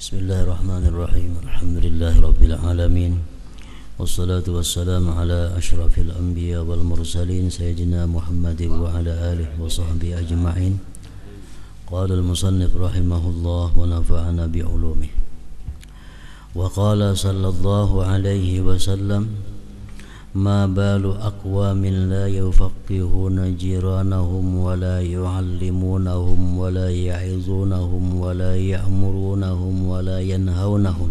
Bismillahirrahmanirrahim. Alhamdulillahirabbil alamin. Wassalatu wassalamu ala asyrafil anbiya wal mursalin sayyidina Muhammadin wa ala alihi wa sahbihi ajma'in. Qala al-musannif rahimahullah wa nafa'ana bi ulumihi. Wa qala sallallahu alaihi wasallam ma balu aqwamin la yufaqqihuna jiranahum wa la yu'allimunahum wa la ya'izunahum wa la ya'murunahum wa la yanhaunahum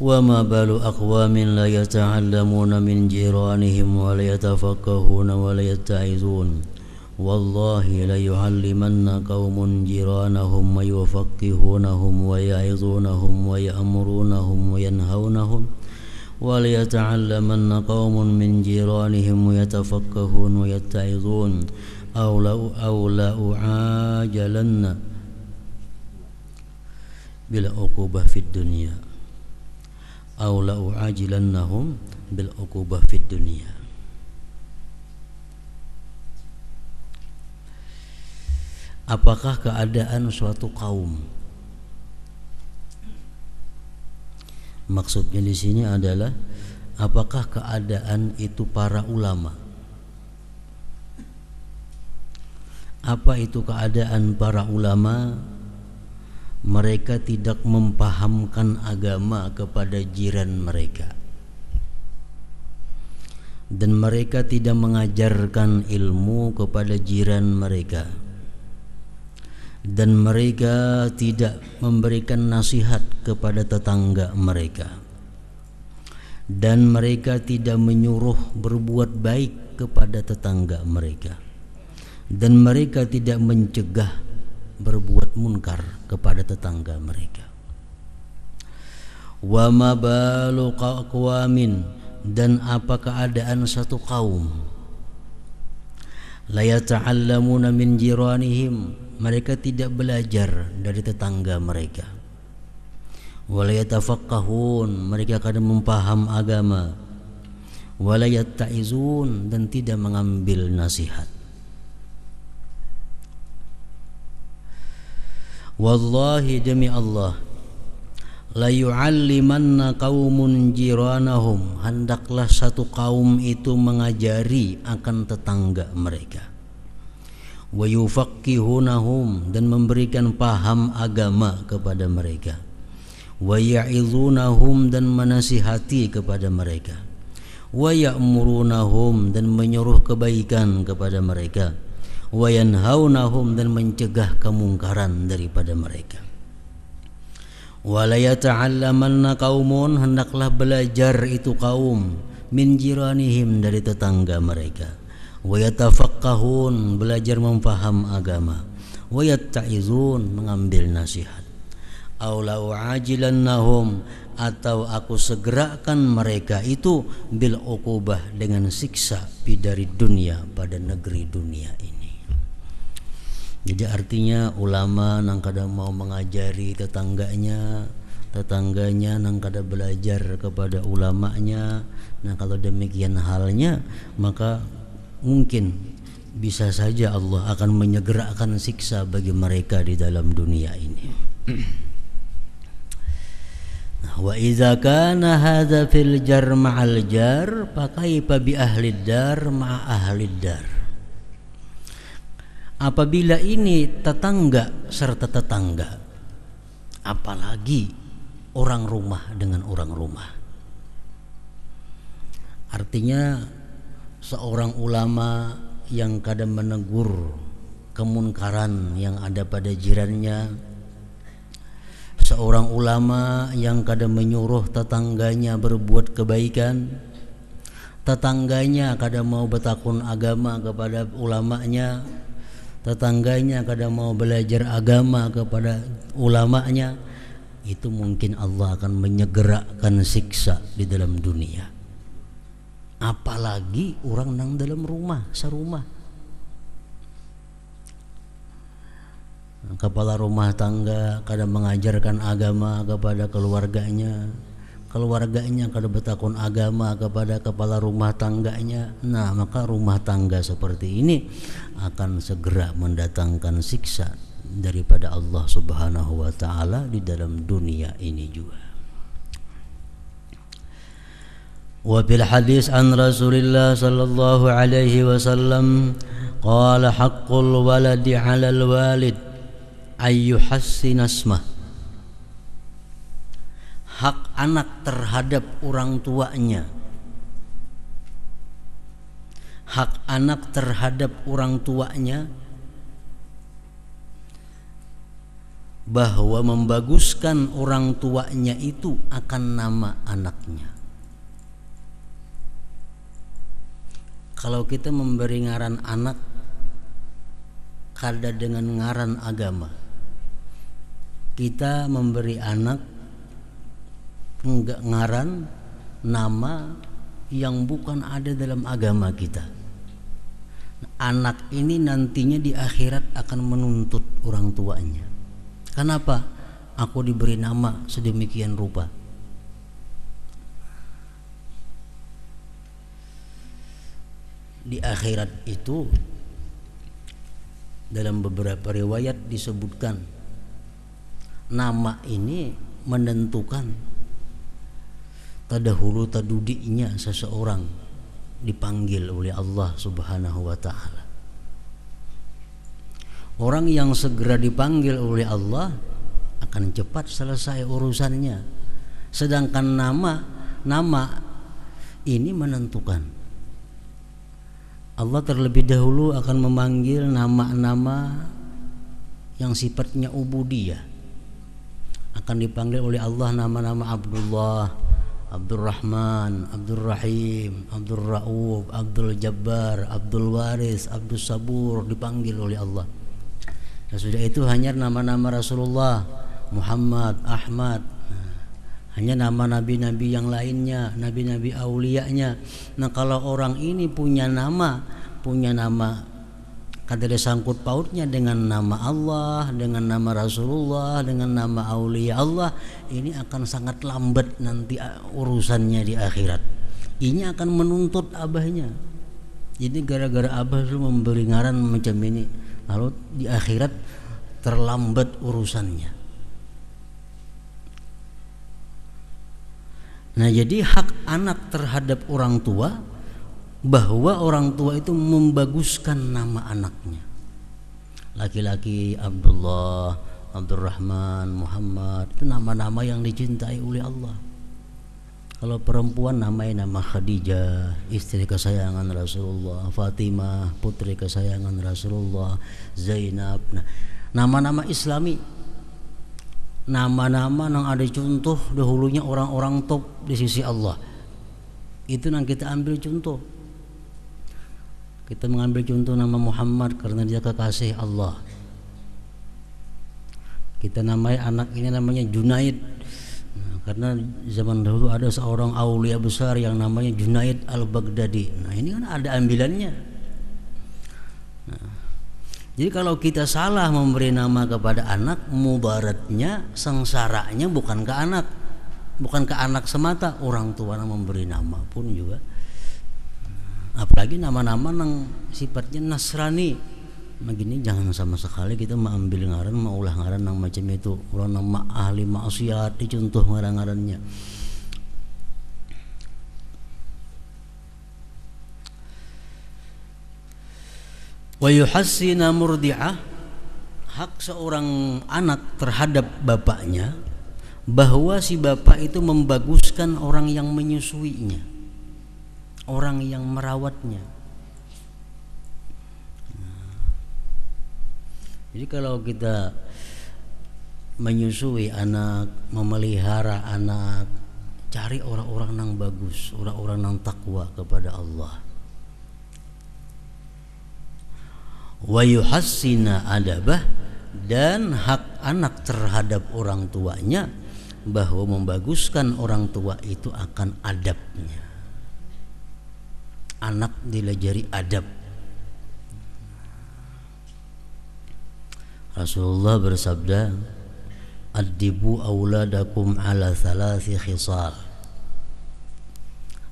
wa ma balu aqwamin la yata'allamuna min jiranihim wa la yatafaqqahuna wa la yatta'izun wallahi la yu'allimanna qaumun jiranahum wa yufaqqihunahum wa ya'izunahum wa ya'murunahum wa yanhaunahum وَلْيَتَعَلَّمَنَّ قَوْمٌ مِّنْ جِيرَانِهِمْ وَيَتَفَقَّهُونَ وَيَتَّعِظُونَ أَوْ لَأُعَاجِلَنَّ بِالْعُقُوبَةِ فِي الدُّنْيَا أَوْ لَأُعَاجِلَنَّهُمْ بِالْعُقُوبَةِ فِي الدُّنْيَا. Apakah keadaan suatu kaum? Maksudnya di sini adalah apakah keadaan itu para ulama? Apa itu keadaan para ulama? Mereka tidak mempahamkan agama kepada jiran mereka, dan mereka tidak mengajarkan ilmu kepada jiran mereka, dan mereka tidak memberikan nasihat kepada tetangga mereka, dan mereka tidak menyuruh berbuat baik kepada tetangga mereka, dan mereka tidak mencegah berbuat munkar kepada tetangga mereka. Wa ma balu aqwamin, dan apa keadaan satu kaum, la yata'allamuna min jiranihim, mereka tidak belajar dari tetangga mereka, wala yatafaqqahun, mereka kadang mempaham agama, wala yatta'izun, dan tidak mengambil nasihat. Wallahi, demi Allah, la yu'allimanna qaumun jiranahum, hendaklah satu kaum itu mengajari akan tetangga mereka, wa yufaqqihunahum, dan memberikan paham agama kepada mereka, wa ya'izunahum, dan menasihati kepada mereka, wa ya'murunahum, dan menyuruh kebaikan kepada mereka, wa yanhaunahum, dan mencegah kemungkaran daripada mereka. Wa la yata'allamanna qaumun, hendaklah belajar itu kaum, min jiranihim, dari tetangga mereka, wa yatafaqqahun, belajar memfaham agama, wa yatta'izun, mengambil nasihat. Aw la u'ajilannahum, atau aku segerakan mereka itu bil uqubah, dengan siksa dari dunia, pada negeri dunia ini. Jadi artinya ulama nang kada mau mengajari tetangganya nang kada belajar kepada ulamanya. Nah, kalau demikian halnya, maka mungkin bisa saja Allah akan menyegerakan siksa bagi mereka di dalam dunia ini. Wa idza kana hadza fil jar ma'al jar fa kaifa bi ahli dar ma'a ahli dar. Apabila ini tetangga serta tetangga, apalagi orang rumah dengan orang rumah. Artinya seorang ulama yang kadang menegur kemunkaran yang ada pada jirannya, seorang ulama yang kadang menyuruh tetangganya berbuat kebaikan, tetangganya kadang mau bertakun agama kepada ulamanya, tetangganya kadang mau belajar agama kepada ulamanya, itu mungkin Allah akan menyegerakan siksa di dalam dunia. Apalagi orang nang dalam rumah, serumah. Kepala rumah tangga kadang mengajarkan agama kepada keluarganya, keluarganya kada bertakun agama kepada kepala rumah tangganya, maka rumah tangga seperti ini akan segera mendatangkan siksa daripada Allah Subhanahu wa taala di dalam dunia ini juga. Wa bil hadis an Rasulillah sallallahu alaihi wasallam qala haqqul waladi 'alal walid ay yuhassina ismah. Hak anak terhadap orang tuanya. Hak anak terhadap orang tuanya bahwa membaguskan orang tuanya itu akan nama anaknya. Kalau kita memberi ngaran anak kada dengan ngaran agama, kita memberi anak enggak ngaran nama yang bukan ada dalam agama kita. Anak ini nantinya di akhirat akan menuntut orang tuanya. Kenapa? Aku diberi nama sedemikian rupa. Di akhirat itu dalam beberapa riwayat disebutkan nama ini menentukan tadahulu tadudinya seseorang dipanggil oleh Allah Subhanahu wa taala. Orang yang segera dipanggil oleh Allah akan cepat selesai urusannya. Sedangkan nama ini menentukan. Allah terlebih dahulu akan memanggil nama-nama yang sifatnya ubudiyah. Akan dipanggil oleh Allah nama-nama Abdullah, Abdurrahman, Abdurrahim, Abdurrauf, Abdul Jabbar, Abdul Waris, Abdul Sabur, dipanggil oleh Allah. Dan sudah itu hanya nama-nama Rasulullah, Muhammad, Ahmad, hanya nama nabi-nabi yang lainnya, nabi-nabi auliyanya. Nah, kalau orang ini punya nama kada ada sangkut pautnya dengan nama Allah, dengan nama Rasulullah, dengan nama aulia Allah, ini akan sangat lambat nanti urusannya di akhirat. Ini akan menuntut abahnya. Jadi gara-gara abah itu memberi ngaran macam ini, lalu di akhirat terlambat urusannya. Nah, jadi hak anak terhadap orang tua bahwa orang tua itu membaguskan nama anaknya. Laki-laki Abdullah, Abdurrahman, Muhammad, itu nama-nama yang dicintai oleh Allah. Kalau perempuan namanya nama Khadijah, istri kesayangan Rasulullah, Fatimah, putri kesayangan Rasulullah, Zainab. Nah, nama-nama Islami, nama-nama yang ada contoh dahulunya orang-orang top di sisi Allah. Itu yang kita ambil contoh. Kita mengambil contoh nama Muhammad karena dia kekasih Allah. Kita namai anak ini namanya Junaid, karena zaman dahulu ada seorang aulia besar yang namanya Junaid al-Baghdadi. Nah, ini kan ada ambilannya. Nah, jadi kalau kita salah memberi nama kepada anak, mudaratnya, sengsaranya bukan ke anak, bukan ke anak semata, orang tua yang memberi nama pun juga. Apalagi nama-nama yang sifatnya Nasrani, begini jangan sama sekali kita mengambil ngaran, maulah ngaran yang macam itu. Orang nama ahli maksiat dicontoh ngaran-ngarannya. Wa yuhassina murdi'ah, hak seorang anak terhadap bapaknya bahwa si bapak itu membaguskan orang yang menyusuinya, orang yang merawatnya. Jadi kalau kita menyusui anak, memelihara anak, cari orang-orang yang bagus, orang-orang yang takwa kepada Allah. Wa yuhassina adabah, dan hak anak terhadap orang tuanya bahwa membaguskan orang tua itu akan adabnya. Anak dilajari adab. Rasulullah bersabda, "Addibu auladakum ala thalathi khisal."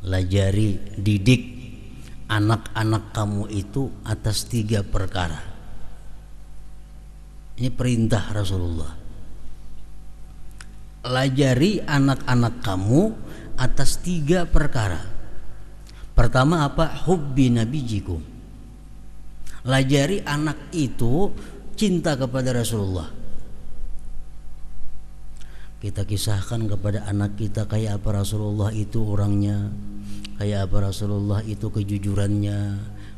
Lajari, didik anak-anak kamu itu atas 3 perkara. Ini perintah Rasulullah. Lajari anak-anak kamu atas 3 perkara. Pertama apa? Hubbi nabijikum. Lajari anak itu cinta kepada Rasulullah. Kita kisahkan kepada anak kita kayak apa Rasulullah itu orangnya, kayak apa Rasulullah itu kejujurannya,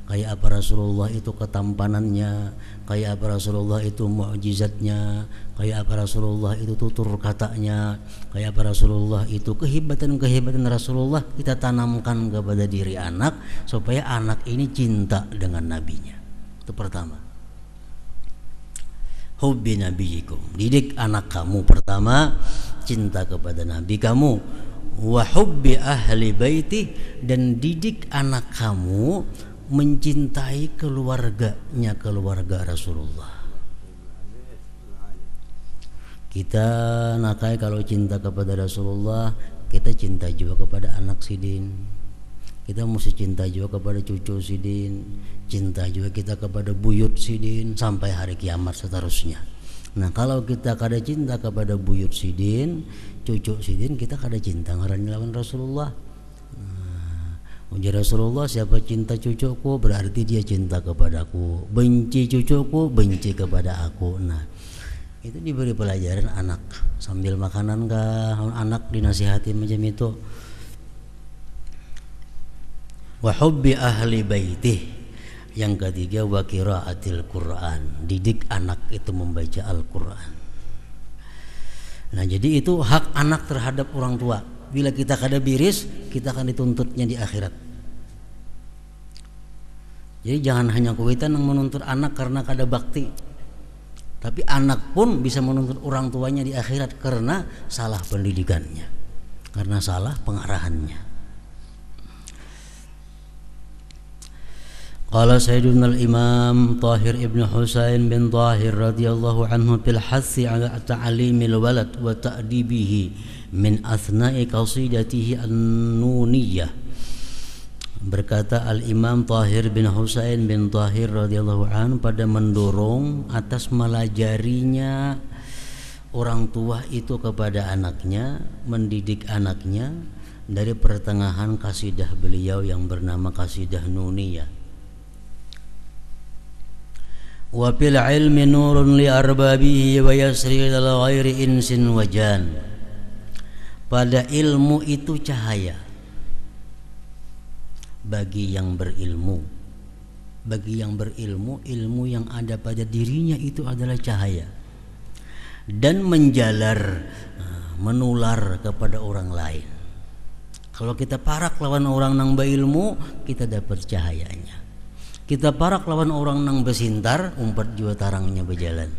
kayak apa Rasulullah itu ketampanannya, kayak apa Rasulullah itu mukjizatnya, kayak apa Rasulullah itu tutur katanya, kayak apa Rasulullah itu kehebatan Rasulullah kita tanamkan kepada diri anak supaya anak ini cinta dengan nabinya. Itu pertama. Hubbi nabiyikum. Didik anak kamu pertama cinta kepada nabi kamu. Wa hubbi ahli baiti, dan didik anak kamu mencintai keluarga Rasulullah. Kita nakai kalau cinta kepada Rasulullah, kita cinta juga kepada anak sidin. Kita mesti cinta juga kepada cucu sidin, cinta juga kita kepada buyut sidin sampai hari kiamat seterusnya. Nah, kalau kita kada cinta kepada buyut sidin, cucu sidin, kita kada cinta ngaran lawan Rasulullah. Ujar Rasulullah, siapa cinta cucuku berarti dia cinta kepadaku, benci cucuku benci kepada aku. Nah, itu diberi pelajaran anak sambil makanan kah, anak dinasihati macam itu. Wa hubbi ahli baitih. Yang ketiga wa qiraatil Quran, didik anak itu membaca Al-Quran. Nah, jadi itu hak anak terhadap orang tua. Bila kita kada biris, kita akan dituntutnya di akhirat. Jadi jangan hanya kita yang menuntut anak karena kada bakti, tapi anak pun bisa menuntut orang tuanya di akhirat karena salah pendidikannya, karena salah pengarahannya. Qala Sayyiduna al-Imam Tahir ibn Husain bin Tahir radhiyallahu anhu fil hathi ala ta'limil walad wa ta'dibihi min athna'i qasidatihi an-nuniyah. Berkata Al-Imam Tahir bin Husain bin Tahir radhiyallahu anhu pada mendorong atas melajarinya orang tua itu kepada anaknya, mendidik anaknya dari pertengahan kasidah beliau yang bernama Kasidah Nuniyah. Wa fil ilmi nurun li arbabihi wa yasri lil ghairi insin wajan. Pada ilmu itu cahaya bagi yang berilmu. Bagi yang berilmu, ilmu yang ada pada dirinya itu adalah cahaya dan menjalar, menular kepada orang lain. Kalau kita parak lawan orang nang berilmu, kita dapat cahayanya. Kita parak lawan orang nang besintar, umpat jua tarangnya berjalan.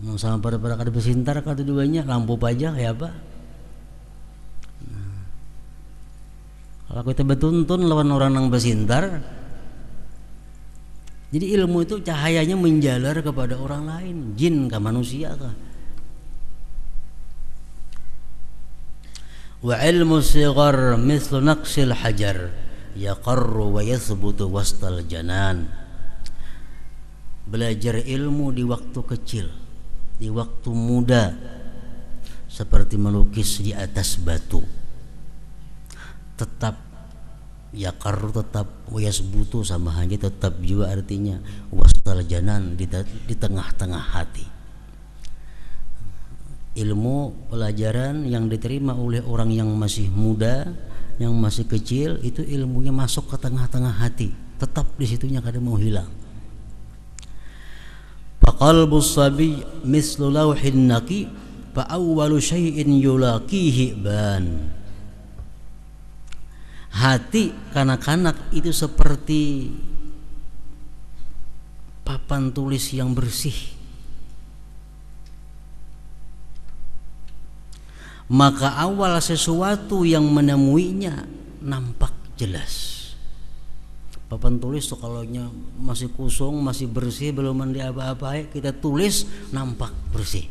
Nah, sama pada kada besintar kada duanya lampu pajak ya apa? Nah, kalau kita betuntun lawan orang nang besintar, jadi ilmu itu cahayanya menjalar kepada orang lain, jin ke manusia kah? Wa ilmu sighar mithlu naqsil hajar yaqarru wa yathbutu wastal janan. Belajar ilmu di waktu kecil, di waktu muda, seperti melukis di atas batu. Tetap yaqarru, tetap, wa yathbutu sama hanya tetap juga artinya wastal janan, di tengah-tengah hati. Ilmu pelajaran yang diterima oleh orang yang masih muda, yang masih kecil, itu ilmunya masuk ke tengah-tengah hati, tetap di situnya kada mau hilang. Faqalbus sabi mislu lawhin naqi fa awwalu syai'in yulaqihi ban. Hati kanak-kanak itu seperti papan tulis yang bersih. Maka awal sesuatu yang menemuinya nampak jelas. Papan tulis tuh kalau masih kosong, masih bersih, belum mandi apa-apa, kita tulis nampak bersih.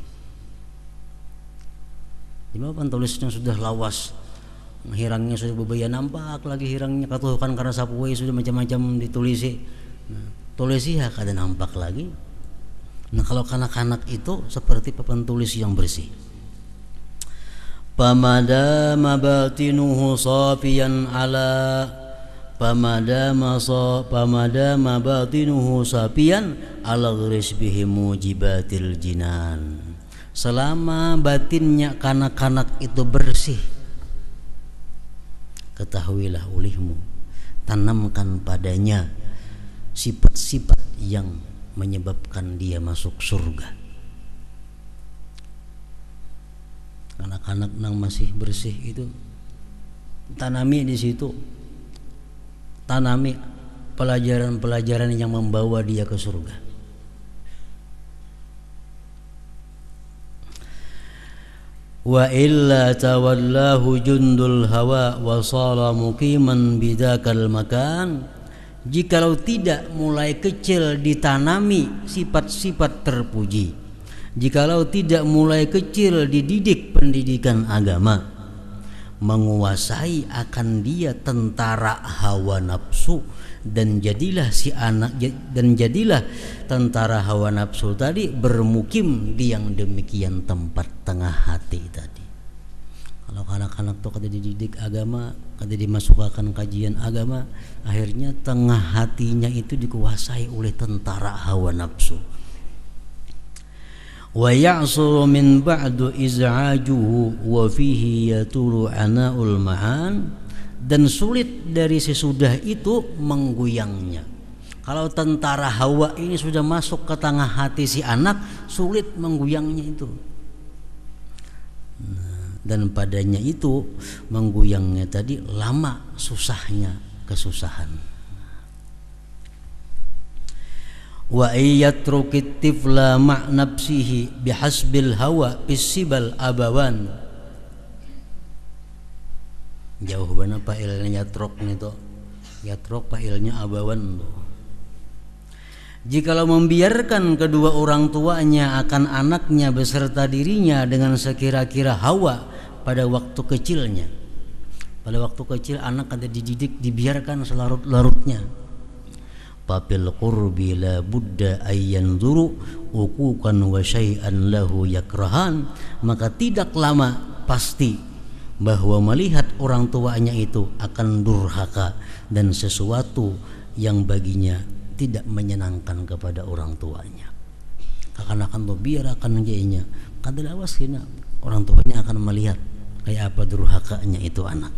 Di papan tulisnya sudah lawas, hirangnya sudah bebaya, nampak lagi hirangnya katuhukan karena sapuai sudah macam-macam ditulisi. Nah, tulisi kada nampak lagi. Nah, kalau kanak-kanak itu seperti papan tulis yang bersih. Pamadama batinuhu safiyan ala pamadama batinuhu safiyan ala gharisbihi mujibatil jinan. Selama batinnya kanak-kanak itu bersih, ketahuilah olehmu, tanamkan padanya sifat-sifat yang menyebabkan dia masuk surga. Anak-anak yang masih bersih itu tanami di situ, tanami pelajaran-pelajaran yang membawa dia ke surga. Wa illa tawallahu jundul hawa wa sala muqiman bidakal makan. Jikalau tidak mulai kecil ditanami sifat-sifat terpuji, jikalau tidak mulai kecil dididik pendidikan agama, menguasai akan dia tentara hawa nafsu, dan jadilah tentara hawa nafsu tadi bermukim di yang demikian tempat tengah hati tadi. Kalau anak-anak tuh kada dididik agama, kada dimasukkan kajian agama, akhirnya tengah hatinya itu dikuasai oleh tentara hawa nafsu. Wa ya'suru min ba'du iz'ajuhu wa fihi yatulu ana'ul ma'an, dan sulit dari sesudah itu mengguyangnya. Kalau tentara hawa ini sudah masuk ke tengah hati si anak, sulit mengguyangnya itu. Dan padanya itu mengguyangnya tadi lama susahnya kesusahan. Wa iyatrukit tifla ma' nafsihi bihasbil hawa bisibal abawan. Jauh mana pailnya yatrok nih to. Yatrok pailnya abawan tuh. Jikalau membiarkan kedua orang tuanya akan anaknya beserta dirinya dengan sekira-kira hawa pada waktu kecilnya. Pada waktu kecil anak ada dididik, dibiarkan selarut-larutnya. Papil qurbi la budda ayyan duru uquqan wa syai'an lahu yakrahan, maka tidak lama pasti bahwa melihat orang tuanya itu akan durhaka dan sesuatu yang baginya tidak menyenangkan kepada orang tuanya. Kakanakan tuh biar akan jadinya kada lawas kena orang tuanya akan melihat kayak apa durhakanya itu anak.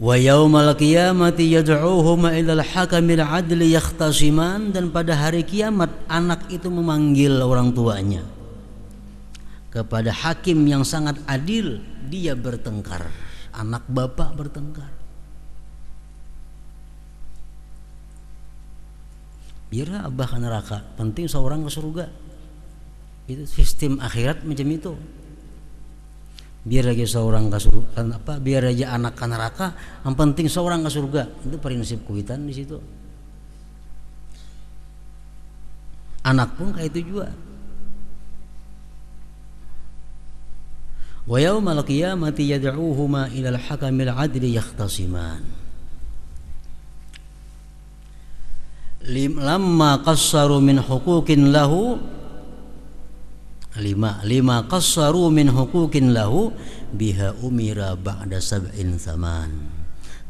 Wa yaumal qiyamati yad'uhuma ilal hakamil adli yakhtasiman, dan pada hari kiamat anak itu memanggil orang tuanya kepada hakim yang sangat adil, dia bertengkar, anak bapak bertengkar. Biar abah ke neraka, penting seorang ke surga. Itu sistem akhirat macam itu. Biar aja seorang ke surga, biar aja anak ke neraka, yang penting seorang ke surga. Itu prinsip kuitan di situ. Anak pun kayak itu juga. Wa yaumal qiyamati yad'uhuma ilal hakamil adli yakhtasiman. Lamma qassaru min huquqin lahu lima qassaru min huquqin lahu biha umira ba'da sab'in thaman,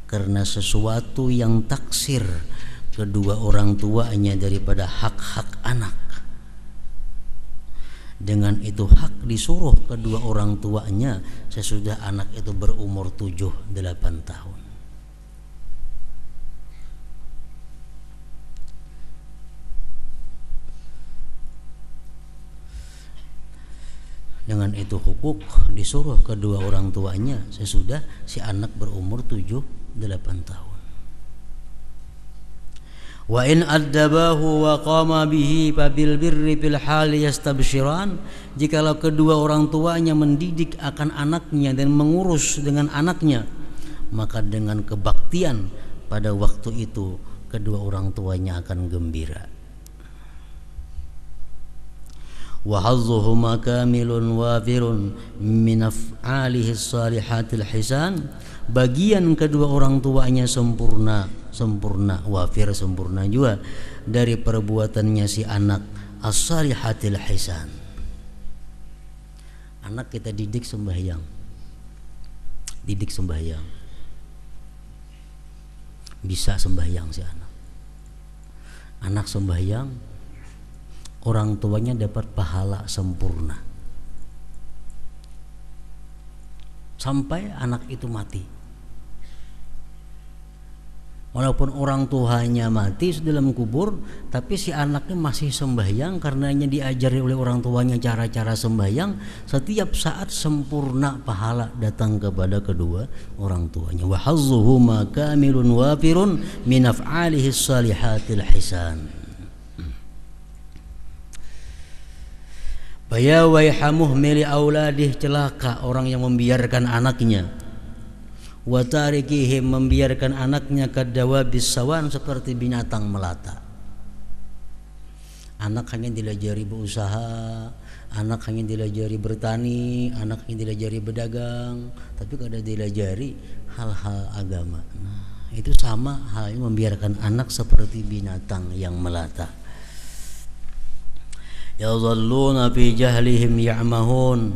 karena sesuatu yang taksir kedua orang tuanya daripada hak-hak anak, dengan itu hak disuruh kedua orang tuanya sesudah anak itu berumur 7-8 tahun. Dengan itu hukuk disuruh kedua orang tuanya sesudah si anak berumur 7-8 tahun. Wa in addabahu wa qama bihi fabil birri fil hali yastabshiran, jikalau kedua orang tuanya mendidik akan anaknya dan mengurus dengan anaknya, maka dengan kebaktian pada waktu itu kedua orang tuanya akan gembira. wa hazzuhuma kamilun wafirun min af'alihi shalihatil hisan, bagian kedua orang tuanya sempurna wafir, sempurna juga dari perbuatannya si anak as-shalihatil hisan. Anak kita didik sembahyang, bisa sembahyang si anak sembahyang, orang tuanya dapat pahala sempurna sampai anak itu mati. Walaupun orang tuanya mati dalam kubur, tapi si anaknya masih sembahyang karenanya diajari oleh orang tuanya cara-cara sembahyang. Setiap saat sempurna pahala datang kepada kedua orang tuanya. Wa hazzuhuma kamilun wafirun min af'alihi shalihatil hisan. Faya waiha muhmili auladih, celaka orang yang membiarkan anaknya, wa tarikihim, membiarkan anaknya kadawabis sawan, seperti binatang melata. Anak hanya dilajari berusaha, anak hanya dilajari bertani, anak hanya dilajari berdagang, tapi kada dilajari hal-hal agama. Nah, itu sama halnya membiarkan anak seperti binatang yang melata. Yadhalluna fi jahlihim ya'mahun,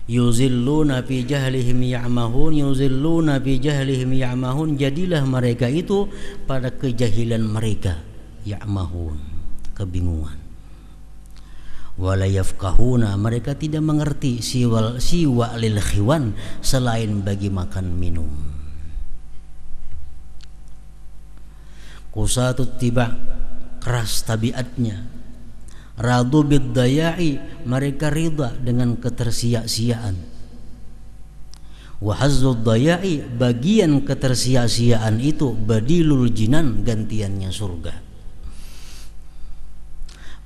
yuzilluna fi jahlihim ya'mahun, yuzilluna fi jahlihim ya'mahun, jadilah mereka itu pada kejahilan mereka, ya'mahun, kebingungan. Wala yafqahuna, mereka tidak mengerti, siwa lil khiwan, selain bagi makan minum. Qusatut tiba, keras tabiatnya. Radu bid-daya'i, mereka ridha dengan ketersia-siaan. Wa hazzud daya'i, bagian ketersia-siaan itu badilul jinan, gantiannya surga.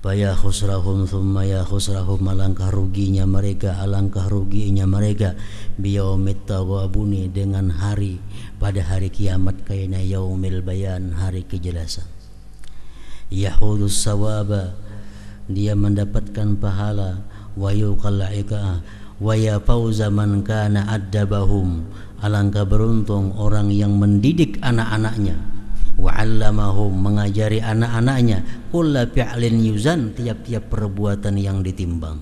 Faya khusrahum thumma ya khusrahum, alangkah ruginya mereka, alangkah ruginya mereka, biyaumit taghabuni, dengan hari, pada hari kiamat, kaina yaumil bayan, hari kejelasan. Yahudus sawaba, dia mendapatkan pahala, wa yuqal iqaa, wa ya fauza man kana addabahum, alangkah beruntung orang yang mendidik anak-anaknya, wa 'allamahum, mengajari anak-anaknya, kulla fi'lin yuzan, tiap-tiap perbuatan yang ditimbang.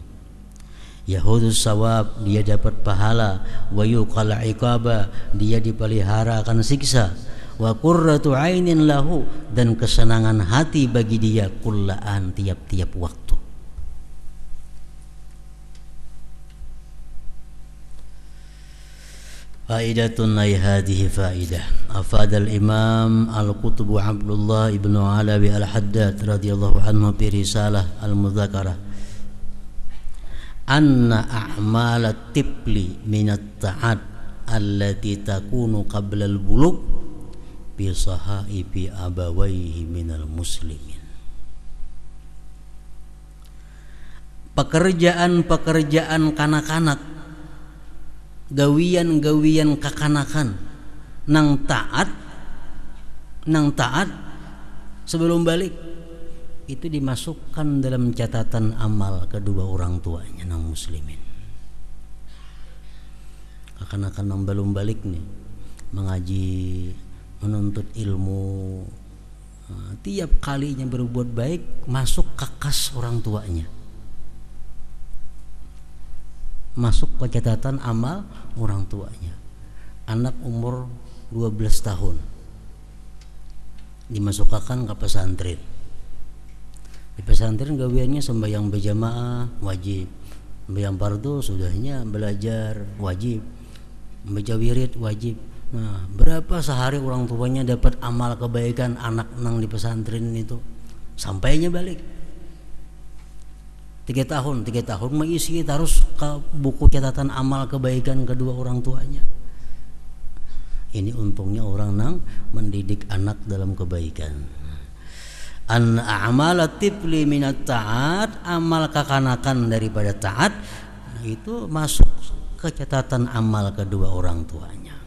Yahudus sawab, dia dapat pahala, wa yuqal iqaba, dia dipelihara akan siksa, wa qurratu ainin lahu, dan kesenangan hati bagi dia, kullaan, tiap-tiap waktu. Faidatun ay hadhihi faidah. Afadal Imam Al-Qutb Abdullah ibn Alawi Al-Haddad radhiyallahu anhu fi risalah Al-Mudzakarah, anna a'mal at-tifli min at-ta'at allati takunu qabla al-bulugh bi sahaibi abawaihi minal muslimin. Pekerjaan-pekerjaan kanak-kanak, gawian-gawian kakanakan nang taat sebelum balik, itu dimasukkan dalam catatan amal kedua orang tuanya nang muslimin. Kakanakan nang belum balik nih, mengaji, menuntut ilmu, tiap kalinya berbuat baik masuk kakas orang tuanya, masuk ke catatan amal orang tuanya. Anak umur 12 tahun dimasukkan ke pesantren. Di pesantren gawiannya sembahyang berjamaah wajib, sembahyang fardu sudahnya belajar wajib, membaca wirid wajib. Nah, berapa sehari orang tuanya dapat amal kebaikan anak nang di pesantren itu, sampainya balik 3 tahun mengisi terus ke buku catatan amal kebaikan kedua orang tuanya. Ini untungnya orang nang mendidik anak dalam kebaikan. An a'malat tifli minat ta'at, amal kakanakan daripada taat, itu masuk ke catatan amal kedua orang tuanya.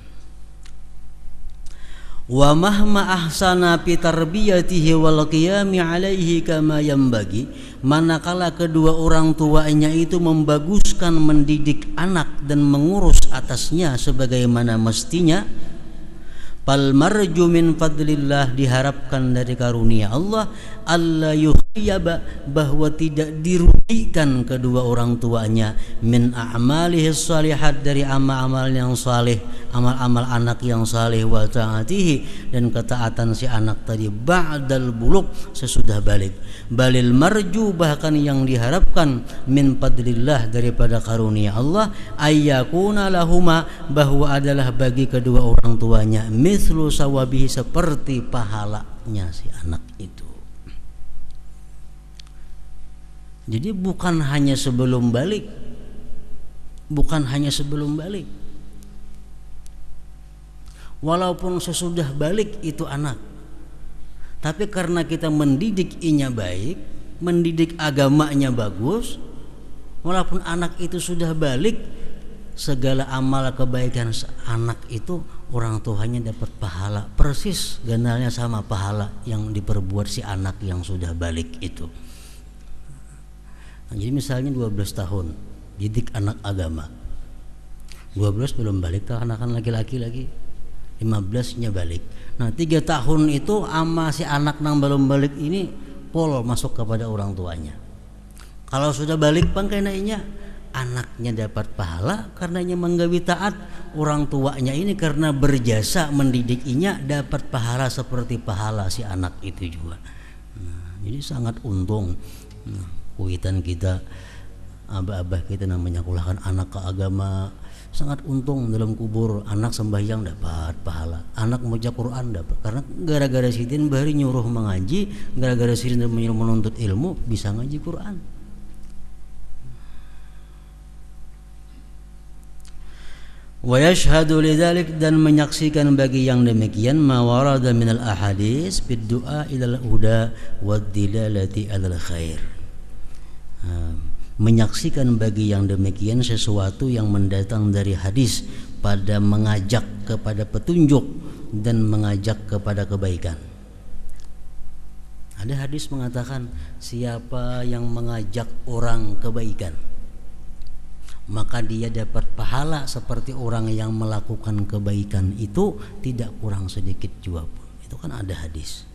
Wa mahma ahsana fi tarbiyatihi wal qiyami alaihi kama yanbaghi, manakala kedua orang tuanya itu membaguskan mendidik anak dan mengurus atasnya sebagaimana mestinya, fal marju min fadlillah, diharapkan dari karunia Allah, alla yukhiyaba, bahwa tidak dirugikan kedua orang tuanya, min a'malihi shalihat, dari amal-amal yang saleh, amal-amal anak yang saleh, wa ta'atihi, dan ketaatan si anak tadi, ba'dal buluk, sesudah balik. Balil marju, bahkan yang diharapkan, min fadlillah, daripada karunia Allah, ayyakuna lahuma, bahwa adalah bagi kedua orang tuanya, mithlu sawabihi, seperti pahalanya si anak itu. Jadi bukan hanya sebelum balik, walaupun sesudah balik itu anak, tapi karena kita mendidik inya baik, mendidik agamanya bagus, walaupun anak itu sudah balik, segala amal kebaikan anak itu orang tuanya dapat pahala persis ganalnya sama pahala yang diperbuat si anak yang sudah balik itu. Nah, jadi misalnya 12 tahun didik anak agama, 12 belum balik, anak-anak laki-laki lagi, 15-nya balik. Nah 3 tahun itu ama si anak nang belum balik ini pol masuk kepada orang tuanya. Kalau sudah balik pangkainanya, anaknya dapat pahala karenanya menggawi taat, orang tuanya ini karena berjasa mendidikinya dapat pahala seperti pahala si anak itu juga. Nah, jadi sangat untung. Kuitan kita, abah-abah kita namanya kulahkan anak ke agama, sangat untung dalam kubur. Anak sembahyang dapat pahala, anak membaca Quran dapat, karena gara-gara sidin bahari nyuruh mengaji, gara-gara sidin menyuruh menuntut ilmu, bisa ngaji Quran. Wa yashhadu lidzalik, dan menyaksikan bagi yang demikian, ma warada minal ahadits bid du'a ilal huda wad dilalati alal khair. Menyaksikan bagi yang demikian sesuatu yang mendatang dari hadis pada mengajak kepada petunjuk dan mengajak kepada kebaikan. Ada hadis mengatakan, siapa yang mengajak orang kebaikan, maka dia dapat pahala seperti orang yang melakukan kebaikan itu, tidak kurang sedikit juga pun. Itu kan ada hadis.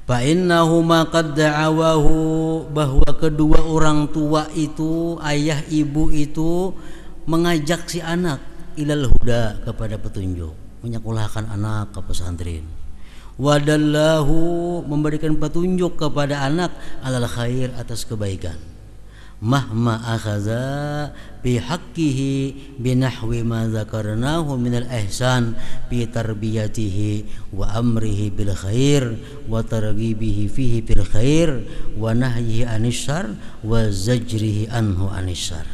Fa innahuma qad da'awahu, bahwa kedua orang tua itu, ayah ibu itu mengajak si anak ilal huda, kepada petunjuk, menyekolahkan anak ke pesantren. Wadallahu, memberikan petunjuk kepada anak, alal khair, atas kebaikan. Mahma akhaza bi haqqihi binahwi ma dzakarnahu minal ihsan bi tarbiyatihi wa amrihi bil khair wa targhibihi fihi bil khair wa nahyihi anis syarr wa zajrihi anhu anis syarr.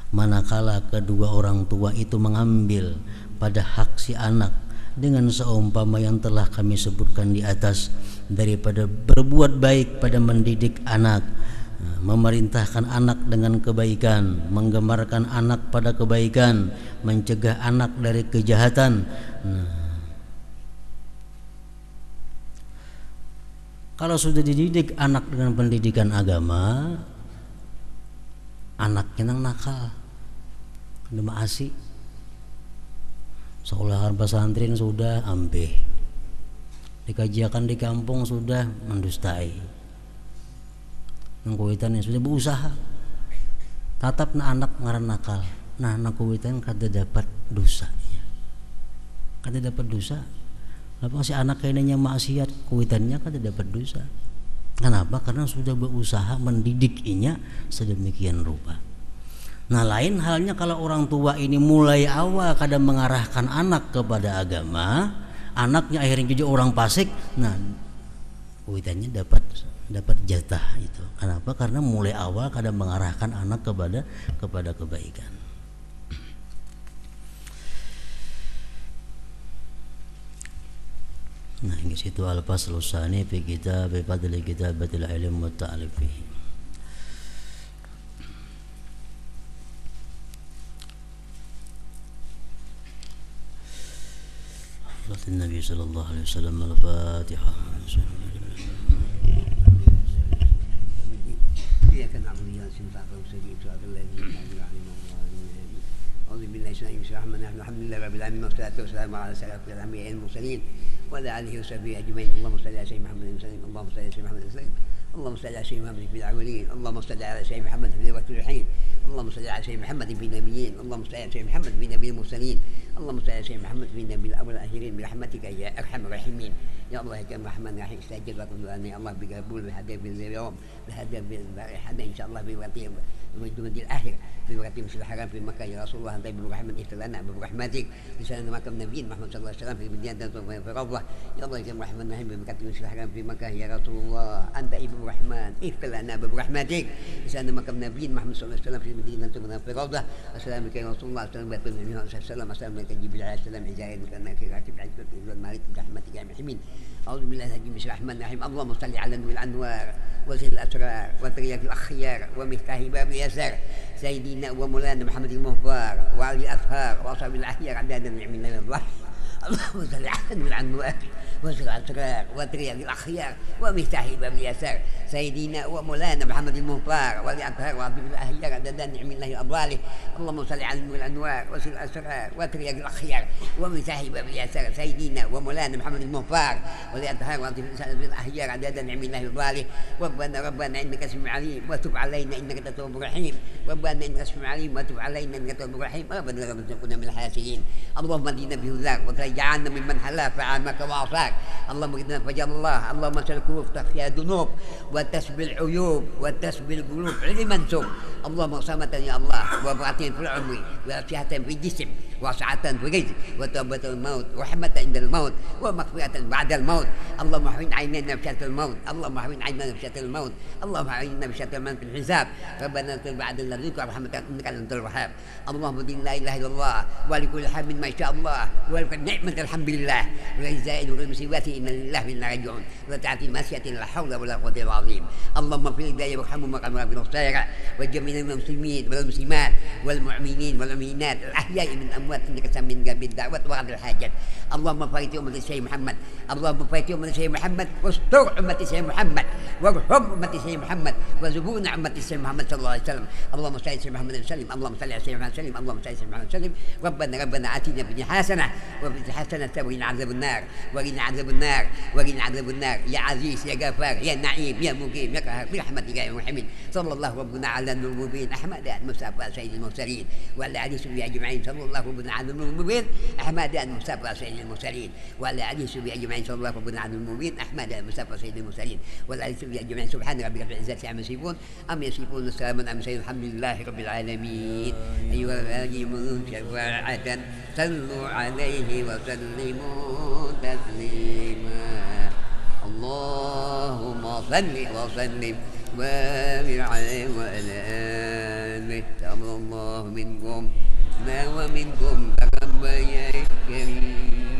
Manakala kedua orang tua itu mengambil pada hak si anak dengan seumpama yang telah kami sebutkan di atas, daripada berbuat baik pada mendidik anak, memerintahkan anak dengan kebaikan, menggemarkan anak pada kebaikan, mencegah anak dari kejahatan. Kalau sudah dididik anak dengan pendidikan agama, anaknya nang nakal, kena asik, sekolahan pesantren sudah ambeh, dikajiakan di kampung sudah mendustai, nangkuitan yang sudah berusaha, tatap na anak ngaran nakal, nah nangkuitan kada dapat dosa, kada dapat dosa. Kenapa si anak kayaknya maksiat, kuitannya kada dapat dosa. Kenapa? Karena sudah berusaha mendidikinya sedemikian rupa. Nah, lain halnya kalau orang tua ini mulai awal kada mengarahkan anak kepada agama, anaknya akhirnya jadi orang fasik, nah kuitannya dapat jatah itu. Kenapa? Karena mulai awal kada mengarahkan anak kepada kebaikan. Nah, di situ al-faslu tsani fi kitab fadli kitabatil ilm wa ta'alif fihi. النبي صلى الله عليه وسلم. الفاتحة. إياك نعبد وإياك نستعين صراط الذين أنعمت عليهم أعوذ بالله من الشيطان الرجيم الحمد لله رب العالمين والصلاة والسلام على سيدنا الأنبياء المرسلين وعلى آله وصحبه أجمعين. اللهم صل على سيدنا محمد وسلم. اللهم صل على سيدنا محمد وسلم. اللهم صل على سيدنا محمد في الأولين. اللهم صل على سيدنا محمد في الصالحين. اللهم صل على سيدنا محمد في النبيين. اللهم صل على سيدنا محمد في نبي المرسلين. اللهم صل على سيدنا محمد في نبي الأول والآخرين برحمتك يا أرحم الراحمين. يا الله يا كريم الرحمن الرحيم استجب لكم دعاني الله بقبول بهدى باليوم بهدى بالحد إن شاء الله بوقتهم ومجدود الآخر بوقت مسجد الحرام في مكة. يا رسول الله أنت برحمة اهتلنا برحمتك لسان مكة النبي محمد صلى الله عليه وسلم في المدينة في روضة. يا الله يا كريم الرحمن الرحيم بوقت مسجد الحرام في مكة. يا رسول الله أنت ابن الرحمن اهتلنا برحمتك لسان مكة النبي محمد صلى الله عليه وسلم في المدينة في روضة. السلام عليكم يا رسول الله. السلام عليكم النبي صلى الله عليه وسلم. السلام عليكم جبريل عليه السلام عزائر كنا كراتب عزبك المالك برحمتك يا محمين. أعوذ بالله من الرحمن الرحيم. اللهم صل على نور الأنوار وزير الأسرار وطريق الأخيار ومفتاح باب اليسار سيدنا ومولانا محمد المهبار وعلي الأطهار وأصحاب الأخيار عدد النعم من الله. اللهم صل على نور الأنوار وزير الأسرار وطريق الأخيار ومفتاح باب اليسار سيدنا ومولانا محمد المهبار وعلي الأطهار وأصحاب الأخيار عدد النعم من الله أضلاله. اللهم صل على نور الأنوار وزير الأسرار وطريق الأخيار ومفتاح باب اليسار سيدنا ومولانا محمد المهبار وعلي الأطهار وأصحاب الأخيار عدد النعم من الله أضلاله. ربنا إنك سميع عليم وتب علينا إنك تواب رحيم. ربنا إنك سميع عليم وتب علينا إنك تواب رحيم. ربنا لا تكن من الحاسدين. اللهم اهدنا بهداك وتجعلنا ممن حلا فعامك وعصاك. اللهم اهدنا فجل الله. اللهم سلكوف تخفي الذنوب وتسبي العيوب وتسبي القلوب علما سوء. اللهم صمتا يا الله وبرعة في العمر وصحة في الجسم وسعة في الرزق وتوبة الموت ورحمة عند الموت ومغفرة بعد الموت. اللهم احفظ عيننا بشتى الموت. اللهم احفظ عيننا بشتى الموت. اللهم احفظ عيننا بشتى الموت في الحساب. ربنا اغفر بعد الذنوب ورحمة انك انت الوهاب. اللهم دين لا اله الا الله ولكل حمد ما شاء الله ولكل نعمة الحمد لله وللزائد وللمصيبات ان لله وانا راجعون وتعطي المسيئة لا حول ولا قوة الا العظيم. اللهم اغفر لي وارحمهم وارحم في الخسارة وجميع المسلمين والمسلمات والمؤمنين والمؤمنات الأحياء من أموات إنك سمين بالدعوة وعد الحاجات. اللهم فرج أمة سيدنا محمد. اللهم فرج أمة سيدنا محمد واستر أمة سيدنا محمد وارحم أمة سيدنا محمد وزبون أمة سيدنا محمد صلى الله عليه وسلم. اللهم صل على سيدنا محمد وسلم. اللهم صل على سيدنا محمد وسلم. اللهم صل على سيدنا محمد وسلم. ربنا آتنا في الدنيا حسنة وفي الحسنة وقنا عذاب النار وقنا عذاب النار وقنا عذاب النار. يا عزيز يا غفار يا نعيم يا مقيم يا قهار برحمتك يا محمد. صلى الله ربنا على النور المبين أحمد المصطفى سيد المرسلين وعلى آله وصحبه أجمعين. صلى الله ربنا على النور المبين أحمد المصطفى سيد المرسلين وعلى آله وصحبه أجمعين. صلى الله ربنا على النور المبين أحمد المصطفى سيد المرسلين وعلى آله وصحبه أجمعين. سبحان ربك رب العزة عما يصفون أم يصفون السلام على المرسلين الحمد لله رب العالمين. أيها الراجمون شفاعة صلوا عليه وسلموا تسليما. اللهم صل وسلم وبارك عليه وعلى آله. تقبل الله منكم ومنكم تقبل يا كريم.